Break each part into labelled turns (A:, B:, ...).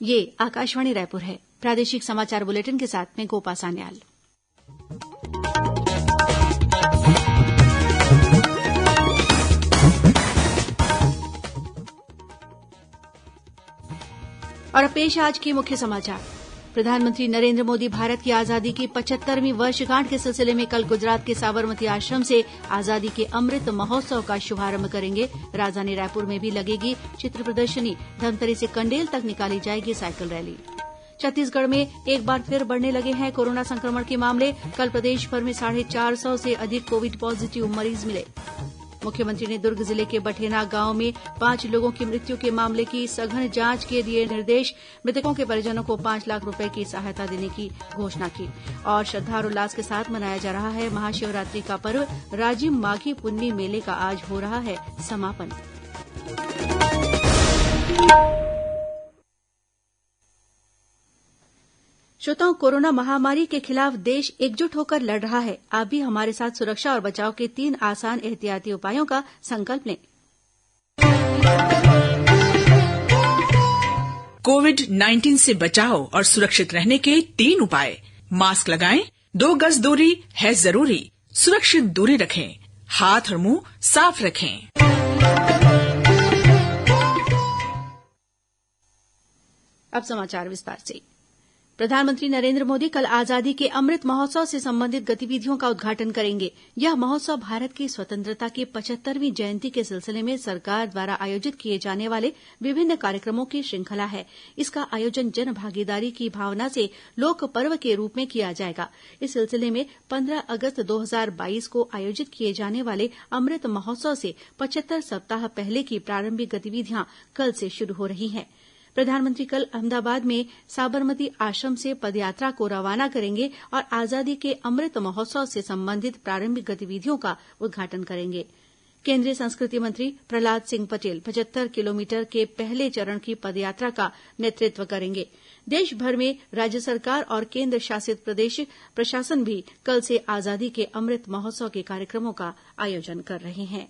A: ये आकाशवाणी रायपुर है। प्रादेशिक समाचार बुलेटिन के साथ में गोपा सान्याल। और अब पेश आज के मुख्य समाचार। प्रधानमंत्री नरेंद्र मोदी भारत की आजादी की 75वीं वर्षगांठ के सिलसिले में कल गुजरात के साबरमती आश्रम से आजादी के अमृत महोत्सव का शुभारंभ करेंगे। राजधानी रायपुर में भी लगेगी चित्र प्रदर्शनी। धमतरी से कंडेल तक निकाली जाएगी साइकिल रैली। छत्तीसगढ़ में एक बार फिर बढ़ने लगे हैं कोरोना संक्रमण के मामले। कल प्रदेश भर में 450 से अधिक कोविड पॉजिटिव मरीज मिले। मुख्यमंत्री ने दुर्ग जिले के बठेना गांव में 5 लोगों की मृत्यु के मामले की सघन जांच के दिए निर्देश। मृतकों के परिजनों को 5 लाख रुपए की सहायता देने की घोषणा की। और श्रद्धा और उल्लास के साथ मनाया जा रहा है महाशिवरात्रि का पर्व। राजिम माघी पुन्नी मेले का आज हो रहा है समापन। श्रोताओं, कोरोना महामारी के खिलाफ देश एकजुट होकर लड़ रहा है। आप भी हमारे साथ सुरक्षा और बचाव के 3 आसान एहतियाती उपायों का संकल्प लें।
B: कोविड-19 से बचाव और सुरक्षित रहने के 3 उपाय। मास्क लगाएं, 2 गज दूरी है जरूरी, सुरक्षित दूरी रखें, हाथ और मुंह साफ रखें।
A: अब समाचार विस्तार से। प्रधानमंत्री नरेंद्र मोदी कल आजादी के अमृत महोत्सव से संबंधित गतिविधियों का उद्घाटन करेंगे। यह महोत्सव भारत की स्वतंत्रता की 75वीं जयंती के सिलसिले में सरकार द्वारा आयोजित किए जाने वाले विभिन्न कार्यक्रमों की श्रृंखला है। इसका आयोजन जन भागीदारी की भावना से लोक पर्व के रूप में किया जाएगा। इस सिलसिले में 15 अगस्त 2022 को आयोजित किए जाने वाले अमृत महोत्सव से 75 सप्ताह पहले की प्रारंभिक गतिविधियां कल से शुरू हो रही हैं। प्रधानमंत्री कल अहमदाबाद में साबरमती आश्रम से पदयात्रा को रवाना करेंगे और आजादी के अमृत महोत्सव से संबंधित प्रारंभिक गतिविधियों का उद्घाटन करेंगे। केंद्रीय संस्कृति मंत्री प्रहलाद सिंह पटेल 75 किलोमीटर के पहले चरण की पदयात्रा का नेतृत्व करेंगे। देश भर में राज्य सरकार और केंद्र शासित प्रदेश प्रशासन भी कल से आजादी के अमृत महोत्सव के कार्यक्रमों का आयोजन कर रहे हैं।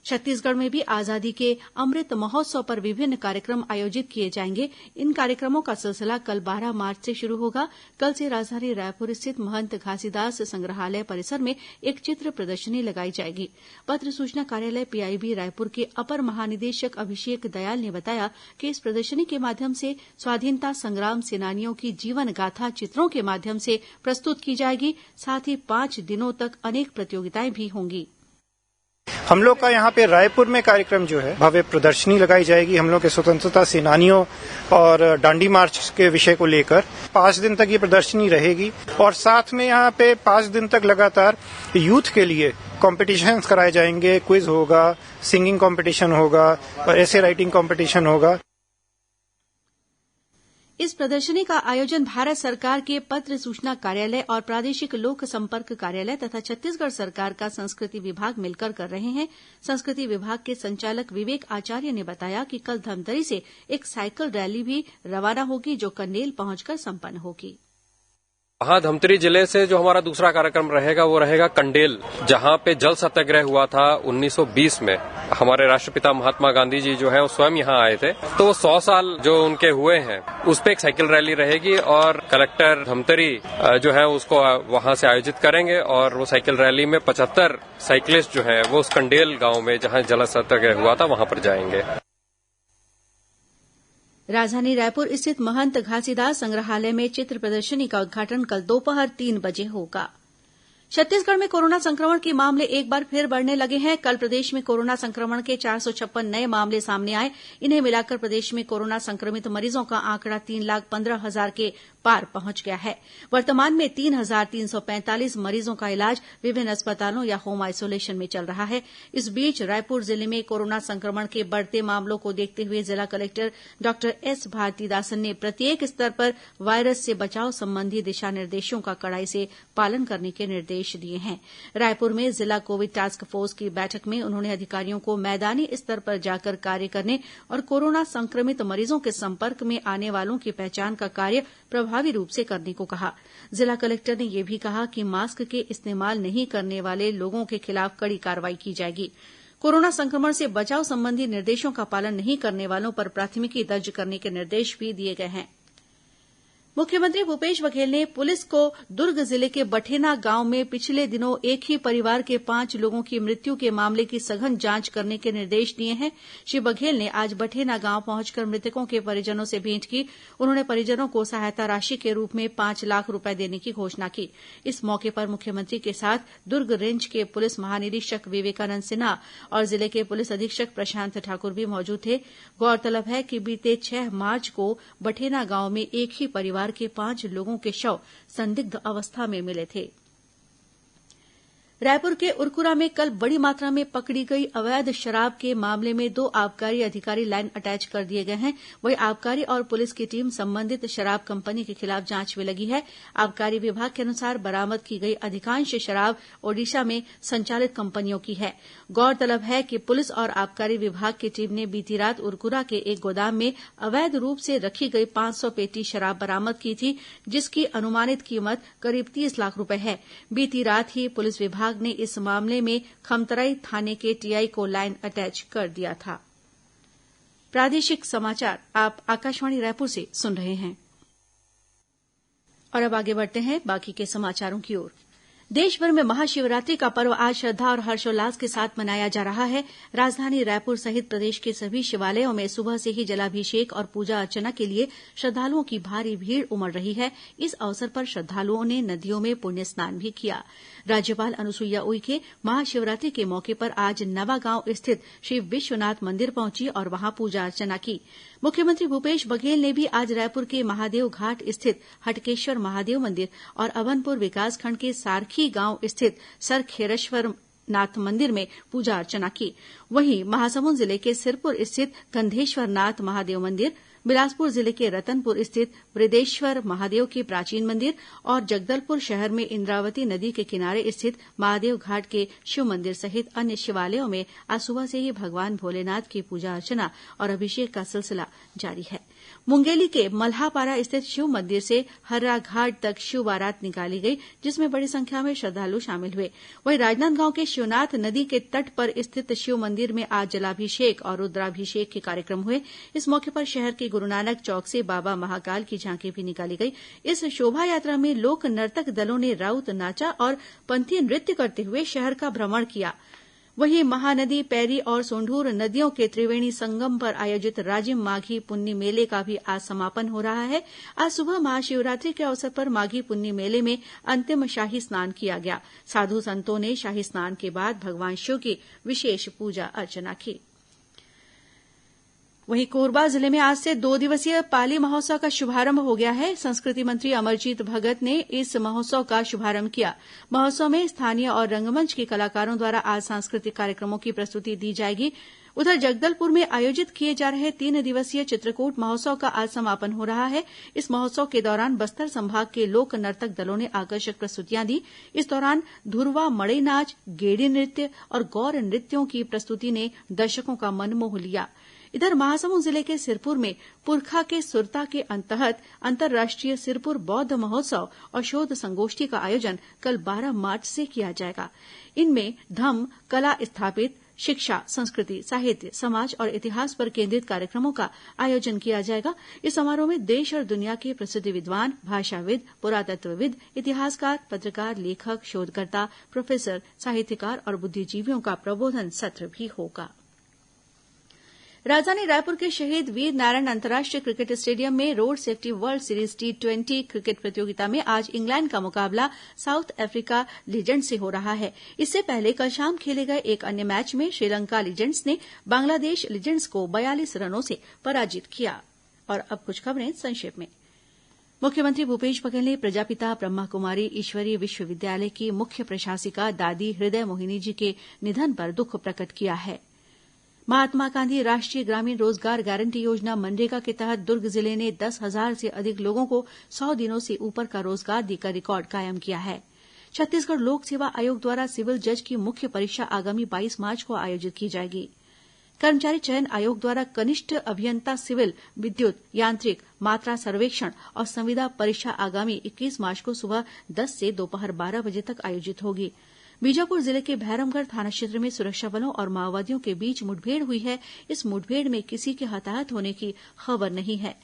A: छत्तीसगढ़ में भी आजादी के अमृत महोत्सव पर विभिन्न कार्यक्रम आयोजित किए जाएंगे। इन कार्यक्रमों का सिलसिला कल 12 मार्च से शुरू होगा। कल से राजधानी रायपुर स्थित महंत घासीदास संग्रहालय परिसर में एक चित्र प्रदर्शनी लगाई जाएगी। पत्र सूचना कार्यालय पीआईबी रायपुर के अपर महानिदेशक अभिषेक दयाल ने बताया कि इस प्रदर्शनी के माध्यम से स्वाधीनता संग्राम सेनानियों की जीवन गाथा चित्रों के माध्यम से प्रस्तुत की जाएगी। साथ ही 5 दिनों तक अनेक प्रतियोगिताएं भी होंगी।
C: हम लोग का यहाँ पे रायपुर में कार्यक्रम जो है भव्य प्रदर्शनी लगाई जाएगी। हम लोग के स्वतंत्रता सेनानियों और दांडी मार्च के विषय को लेकर 5 दिन तक ये प्रदर्शनी रहेगी। और साथ में यहाँ पे 5 दिन तक लगातार यूथ के लिए कॉम्पिटिशन्स कराए जाएंगे। क्विज होगा, सिंगिंग कॉम्पिटिशन होगा और एसे राइटिंग कॉम्पिटिशन होगा।
A: इस प्रदर्शनी का आयोजन भारत सरकार के पत्र सूचना कार्यालय और प्रादेशिक लोक संपर्क कार्यालय तथा छत्तीसगढ़ सरकार का संस्कृति विभाग मिलकर कर रहे हैं। संस्कृति विभाग के संचालक विवेक आचार्य ने बताया कि कल धमतरी से एक साइकिल रैली भी रवाना होगी जो कन्नेल पहुंचकर संपन्न होगी।
D: वहां धमतरी जिले से जो हमारा दूसरा कार्यक्रम रहेगा वो रहेगा कंडेल, जहां पे जल सत्याग्रह हुआ था 1920 में। हमारे राष्ट्रपिता महात्मा गांधी जी जो है वो स्वयं यहाँ आए थे, तो 100 साल जो उनके हुए हैं उस पे एक साइकिल रैली रहेगी और कलेक्टर धमतरी जो है उसको वहां से आयोजित करेंगे। और वो साइकिल रैली में 75 साइकिलिस्ट जो है वो उस कंडेल गांव में जहां जल सत्याग्रह हुआ था वहां पर जाएंगे।
A: राजधानी रायपुर स्थित महंत घासीदास संग्रहालय में चित्र प्रदर्शनी का उद्घाटन कल दोपहर 3 बजे होगा। छत्तीसगढ़ में कोरोना संक्रमण के मामले एक बार फिर बढ़ने लगे हैं। कल प्रदेश में कोरोना संक्रमण के 456 नए मामले सामने आए। इन्हें मिलाकर प्रदेश में कोरोना संक्रमित मरीजों का आंकड़ा 3,15,000 के पार पहुंच गया है। वर्तमान में 3,345 मरीजों का इलाज विभिन्न अस्पतालों या होम आइसोलेशन में चल रहा है। इस बीच रायपुर जिले में कोरोना संक्रमण के बढ़ते मामलों को देखते हुए जिला कलेक्टर डॉक्टर एस भारतीदासन ने प्रत्येक स्तर पर वायरस से बचाव संबंधी दिशा निर्देशों का कड़ाई से पालन करने के निर्देश दिए हैं। रायपुर में जिला कोविड टास्क फोर्स की बैठक में उन्होंने अधिकारियों को मैदानी स्तर पर जाकर कार्य करने और कोरोना संक्रमित मरीजों के संपर्क में आने वालों की पहचान का कार्य प्रभावी रूप से करने को कहा। जिला कलेक्टर ने यह भी कहा कि मास्क के इस्तेमाल नहीं करने वाले लोगों के खिलाफ कड़ी कार्रवाई की जाएगी। कोरोना संक्रमण से बचाव संबंधी निर्देशों का पालन नहीं करने वालों पर प्राथमिकी दर्ज करने के निर्देश भी दिए गए हैं। मुख्यमंत्री भूपेश बघेल ने पुलिस को दुर्ग जिले के बठेना गांव में पिछले दिनों एक ही परिवार के 5 लोगों की मृत्यु के मामले की सघन जांच करने के निर्देश दिए हैं। श्री बघेल ने आज बठेना गांव पहुंचकर मृतकों के परिजनों से भेंट की। उन्होंने परिजनों को सहायता राशि के रूप में 5 लाख रूपये देने की घोषणा की। इस मौके पर मुख्यमंत्री के साथ दुर्ग रेंज के पुलिस महानिरीक्षक विवेकानंद सिन्हा और जिले के पुलिस अधीक्षक प्रशांत ठाकुर भी मौजूद थे। गौरतलब है कि बीते 6 मार्च को बठेना गांव में एक ही परिवार के 5 लोगों के शव संदिग्ध अवस्था में मिले थे। रायपुर के उरकुरा में कल बड़ी मात्रा में पकड़ी गई अवैध शराब के मामले में 2 आबकारी अधिकारी लाइन अटैच कर दिए गए हैं। वहीं आबकारी और पुलिस की टीम संबंधित शराब कंपनी के खिलाफ जांच में लगी है। आबकारी विभाग के अनुसार बरामद की गई अधिकांश शराब ओडिशा में संचालित कंपनियों की है। गौरतलब है कि पुलिस और आबकारी विभाग की टीम ने बीती रात उरकुरा के एक गोदाम में अवैध रूप से रखी गई 500 पेटी शराब बरामद की थी, जिसकी अनुमानित कीमत करीब 30 लाख रूपये है। बीती रात ही पुलिस विभाग ने इस मामले में खमतराई थाने के टीआई को लाइन अटैच कर दिया था। प्रादेशिक समाचार आप आकाशवाणी रायपुर से सुन रहे हैं। और अब आगे बढ़ते हैं बाकी के समाचारों की ओर। देशभर में महाशिवरात्रि का पर्व आज श्रद्धा और हर्षोल्लास के साथ मनाया जा रहा है। राजधानी रायपुर सहित प्रदेश के सभी शिवालयों में सुबह से ही जलाभिषेक और पूजा अर्चना के लिए श्रद्धालुओं की भारी भीड़ उमड़ रही है। इस अवसर पर श्रद्धालुओं ने नदियों में पुण्य स्नान भी किया। राज्यपाल अनुसुईया उइके महाशिवरात्रि के मौके पर आज नवागांव स्थित श्री विश्वनाथ मंदिर पहुंची और वहां पूजा अर्चना की। मुख्यमंत्री भूपेश बघेल ने भी आज रायपुर के महादेव घाट स्थित हटकेश्वर महादेव मंदिर और अभनपुर विकासखंड के सारखी गांव स्थित सरखेश्वर नाथ मंदिर में पूजा अर्चना की। वहीं महासमुंद जिले के सिरपुर स्थित गंधेश्वर नाथ महादेव मंदिर, बिलासपुर जिले के रतनपुर स्थित वृदेश्वर महादेव के प्राचीन मंदिर और जगदलपुर शहर में इंद्रावती नदी के किनारे स्थित महादेव घाट के शिव मंदिर सहित अन्य शिवालयों में आज सुबह से ही भगवान भोलेनाथ की पूजा अर्चना और अभिषेक का सिलसिला जारी है। मुंगेली के मल्हापारा स्थित शिव मंदिर से हर्रा घाट तक शिव बारात निकाली गई, जिसमें बड़ी संख्या में श्रद्धालु शामिल हुए। वहीं राजनांदगांव के शिवनाथ नदी के तट पर स्थित शिव मंदिर में आज जलाभिषेक और रुद्राभिषेक के कार्यक्रम हुए। इस मौके पर शहर के गुरुनानक चौक से बाबा महाकाल की झांकी भी निकाली गई। इस शोभा यात्रा में लोक नर्तक दलों ने राउत नाचा और पंथी नृत्य करते हुए शहर का भ्रमण किया। वहीं महानदी, पैरी और सोंढूर नदियों के त्रिवेणी संगम पर आयोजित राजिम माघी पुन्नी मेले का भी आज समापन हो रहा है। आज सुबह महाशिवरात्रि के अवसर पर माघी पुन्नी मेले में अंतिम शाही स्नान किया गया। साधु संतों ने शाही स्नान के बाद भगवान शिव की विशेष पूजा अर्चना की। वहीं कोरबा जिले में आज से 2 दिवसीय पाली महोत्सव का शुभारंभ हो गया है। संस्कृति मंत्री अमरजीत भगत ने इस महोत्सव का शुभारंभ किया। महोत्सव में स्थानीय और रंगमंच के कलाकारों द्वारा आज सांस्कृतिक कार्यक्रमों की प्रस्तुति दी जाएगी। उधर जगदलपुर में आयोजित किए जा रहे 3 दिवसीय चित्रकूट महोत्सव का आज समापन हो रहा है। इस महोत्सव के दौरान बस्तर संभाग के लोक नर्तक दलों ने आकर्षक प्रस्तुतियां दी। इस दौरान धुरवा मड़ई नाच, गेड़ी नृत्य और गौर नृत्यों की प्रस्तुति ने दर्शकों का मन मोह लिया। इधर महासमुंद जिले के सिरपुर में पुरखा के सुरता के तहत अंतर्राष्ट्रीय सिरपुर बौद्ध महोत्सव और शोध संगोष्ठी का आयोजन कल 12 मार्च से किया जाएगा। इनमें धम्म, कला स्थापित, शिक्षा, संस्कृति, साहित्य, समाज और इतिहास पर केंद्रित कार्यक्रमों का आयोजन किया जाएगा। इस समारोह में देश और दुनिया के प्रसिद्ध विद्वान, भाषाविद, पुरातत्वविद, इतिहासकार, पत्रकार, लेखक, शोधकर्ता, प्रोफेसर, साहित्यकार और बुद्धिजीवियों का प्रबोधन सत्र भी होगा। राजधानी रायपुर के शहीद वीर नारायण अंतर्राष्ट्रीय क्रिकेट स्टेडियम में road safety world series T20 cricket प्रतियोगिता में आज इंग्लैंड का मुकाबला साउथ अफ्रीका लीजेंड्स से हो रहा है। इससे पहले कल शाम खेले गए एक अन्य मैच में श्रीलंका लीजेंड्स ने बांग्लादेश लीजेंड्स को 42 रनों से पराजित किया। और अब कुछ खबरें संक्षेप में। मुख्यमंत्री भूपेश बघेल ने प्रजापिता ब्रह्मा कुमारी ईश्वरीय विश्वविद्यालय की मुख्य प्रशासिका दादी हृदय मोहिनी जी के निधन पर दुख प्रकट किया है। महात्मा गांधी राष्ट्रीय ग्रामीण रोजगार गारंटी योजना मनरेगा के तहत दुर्ग जिले ने 10,000 से अधिक लोगों को 100 दिनों से ऊपर का रोजगार देकर रिकॉर्ड कायम किया है। छत्तीसगढ़ लोक सेवा आयोग द्वारा सिविल जज की मुख्य परीक्षा आगामी 22 मार्च को आयोजित की जाएगी। कर्मचारी चयन आयोग द्वारा कनिष्ठ अभियंता सिविल, विद्युत, यांत्रिक, मात्रा सर्वेक्षण और संविदा परीक्षा आगामी 21 मार्च को सुबह 10 से दोपहर 12 बजे तक आयोजित होगी। बीजापुर जिले के भैरमगढ़ थाना क्षेत्र में सुरक्षा बलों और माओवादियों के बीच मुठभेड़ हुई है। इस मुठभेड़ में किसी के हताहत होने की खबर नहीं है।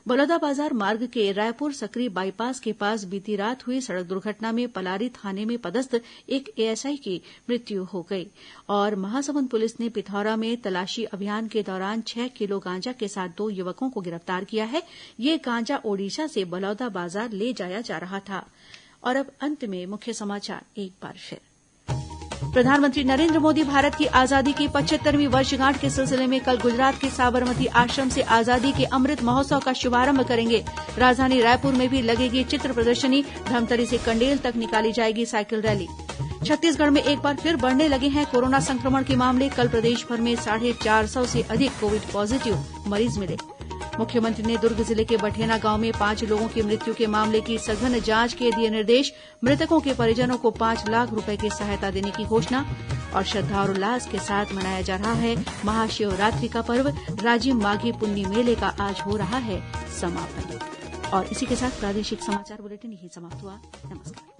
A: बलौदाबाजार मार्ग के रायपुर सकरी बाईपास के पास बीती रात हुई सड़क दुर्घटना में पलारी थाने में पदस्थ एक एएसआई की मृत्यु हो गई और महासमुंद पुलिस ने पिथौरा में तलाशी अभियान के दौरान 6 किलो गांजा के साथ 2 युवकों को गिरफ्तार किया है। ये गांजा ओडिशा से बलौदाबाजार ले जाया जा रहा था। और अब अंत में मुख्य समाचार एक बार फिर। प्रधानमंत्री नरेंद्र मोदी भारत की आजादी की 75वीं वर्षगांठ के सिलसिले में कल गुजरात के साबरमती आश्रम से आजादी के अमृत महोत्सव का शुभारंभ करेंगे। राजधानी रायपुर में भी लगेगी चित्र प्रदर्शनी। धमतरी से कंडेल तक निकाली जाएगी साइकिल रैली। छत्तीसगढ़ में एक बार फिर बढ़ने लगे हैं कोरोना संक्रमण के मामले। कल प्रदेश भर में 450 से अधिक कोविड पॉजिटिव मरीज मिले। मुख्यमंत्री ने दुर्ग जिले के बठेना गांव में 5 लोगों की मृत्यु के मामले की सघन जांच के दिए निर्देश। मृतकों के परिजनों को 5 लाख रुपए की सहायता देने की घोषणा। और श्रद्धा और उल्लास के साथ मनाया जा रहा है महाशिवरात्रि का पर्व। राजिम माघी पुन्नी मेले का आज हो रहा है समापन। और इसी के साथ प्रादेशिक समाचार बुलेटिन यही समाप्त हुआ। नमस्कार।